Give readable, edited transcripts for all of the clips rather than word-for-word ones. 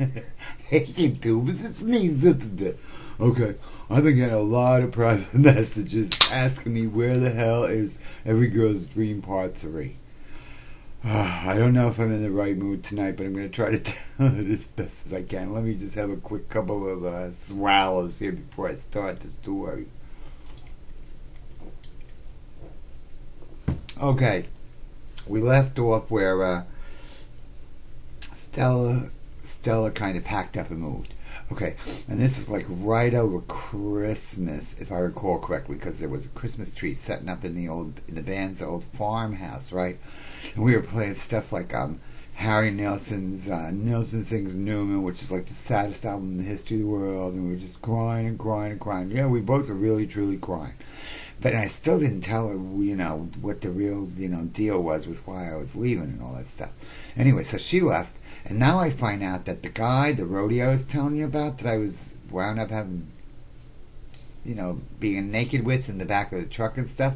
Hey, YouTubers, it's me, Zipster. Okay, I've been getting a lot of private messages asking me where the hell is Every Girl's Dream Part 3. I don't know if I'm in the right mood tonight, but I'm going to try to tell it as best as I can. Let me just have a quick couple of swallows here before I start the story. Okay, we left off where Stella kind of packed up and moved. Okay, and this was like right over Christmas, if I recall correctly, because there was a Christmas tree setting up in the band's old farmhouse, right? And we were playing stuff like Harry Nilsson's Nilsson Sings Newman, which is like the saddest album in the history of the world, and we were just crying and crying and crying. Yeah, we both were really truly crying. But I still didn't tell her, what the real, deal was with why I was leaving and all that stuff. Anyway, so she left, and now I find out that the guy, the roadie I was telling you about, that I was wound up having, being naked with in the back of the truck and stuff,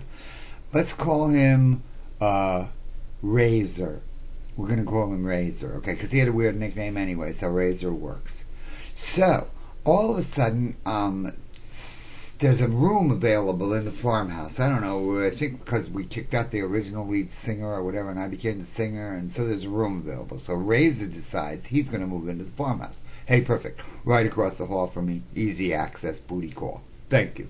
let's call him Razor. We're going to call him Razor, okay? Because he had a weird nickname anyway, so Razor works. So, all of a sudden, there's a room available in the farmhouse. I don't know, I think because we kicked out the original lead singer or whatever, and I became the singer, and so there's a room available. So Razor decides he's going to move into the farmhouse. Hey, perfect. Right across the hall from me. Easy access, booty call. Thank you.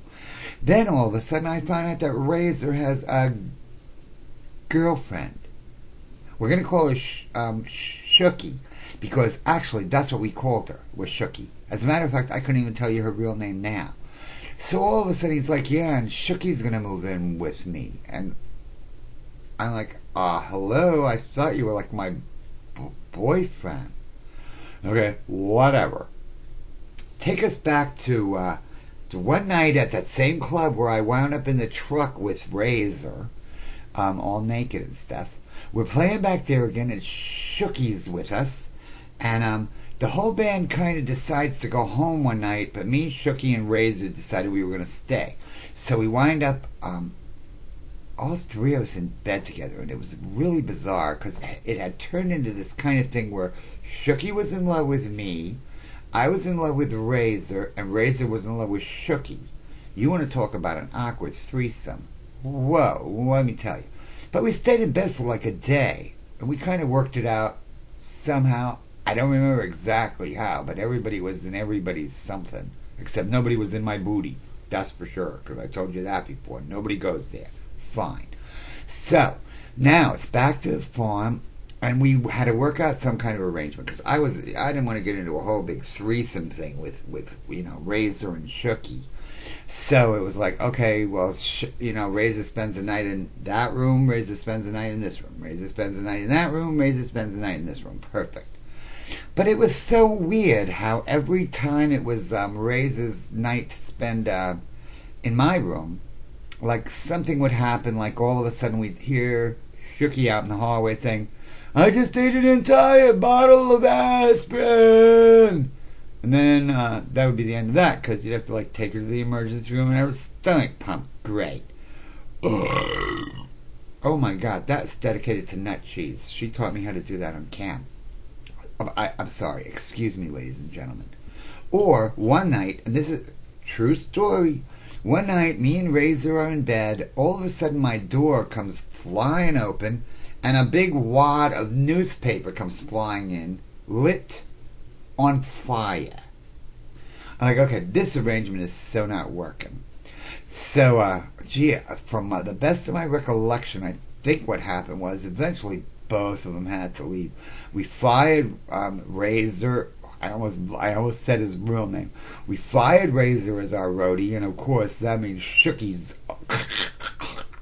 Then all of a sudden I find out that Razor has a girlfriend. We're going to call her Shooky, because actually that's what we called her, was Shooky. As a matter of fact, I couldn't even tell you her real name now. So all of a sudden he's like, yeah, and Shooky's going to move in with me. And I'm like, hello? I thought you were like my boyfriend. Okay, whatever. Take us back to one night at that same club where I wound up in the truck with Razor, all naked and stuff. We're playing back there again, and Shooky's with us. And the whole band kind of decides to go home one night, but me, Shooky, and Razor decided we were going to stay. So we wind up, all three of us in bed together, and it was really bizarre because it had turned into this kind of thing where Shooky was in love with me, I was in love with Razor, and Razor was in love with Shooky. You want to talk about an awkward threesome. Whoa, let me tell you. But we stayed in bed for like a day, and we kind of worked it out somehow. I don't remember exactly how, but everybody was in everybody's something. Except nobody was in my booty. That's for sure, because I told you that before. Nobody goes there. Fine. So, now it's back to the farm, and we had to work out some kind of arrangement, because I didn't want to get into a whole big threesome thing with Razor and Shooky. So it was like, okay, well, Razor spends the night in that room, Razor spends the night in this room, Razor spends the night in that room, Razor spends the night in this room. Perfect. But it was so weird how every time it was Razor's night to spend in my room, like something would happen, like all of a sudden we'd hear Shooky out in the hallway saying, I just ate an entire bottle of aspirin! And then that would be the end of that, because you'd have to take her to the emergency room and have her stomach pumped. Great. Oh my God, that's dedicated to nut cheese. She taught me how to do that on camp. I'm sorry, excuse me, ladies and gentlemen. Or one night, and this is a true story, one night me and Razor are in bed, all of a sudden my door comes flying open, and a big wad of newspaper comes flying in, lit on fire. I'm like, okay, this arrangement is so not working. So, from the best of my recollection, I think what happened was eventually both of them had to leave. We fired Razor. I almost said his real name. We fired Razor as our roadie, and of course that means Shooky's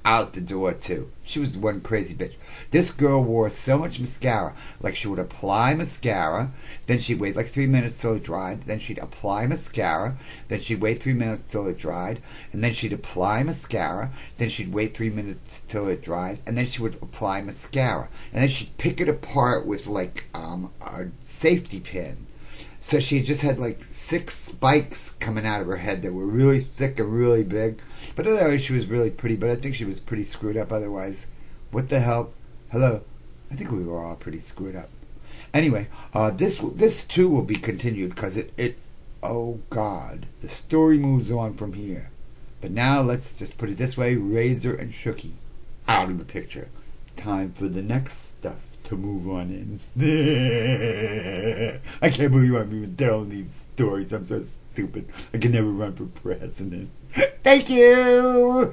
out the door too. She was one crazy bitch. This girl wore so much mascara. Like, she would apply mascara, then she'd wait like 3 minutes till it dried, then she'd apply mascara, then she'd wait 3 minutes till it dried, and then she'd apply mascara, then she'd wait 3 minutes till it dried, and then she would apply mascara, and then she'd pick it apart with a safety pin. So she just had 6 spikes coming out of her head that were really thick and really big. But otherwise she was really pretty, but I think she was pretty screwed up otherwise. What the hell? Hello? I think we were all pretty screwed up. Anyway, this too will be continued because it oh God, the story moves on from here. But now let's just put it this way: Razor and Shooky out of the picture. Time for the next stuff to move on in. I can't believe I'm even telling these stories. I'm so stupid. I can never run for president. Thank you.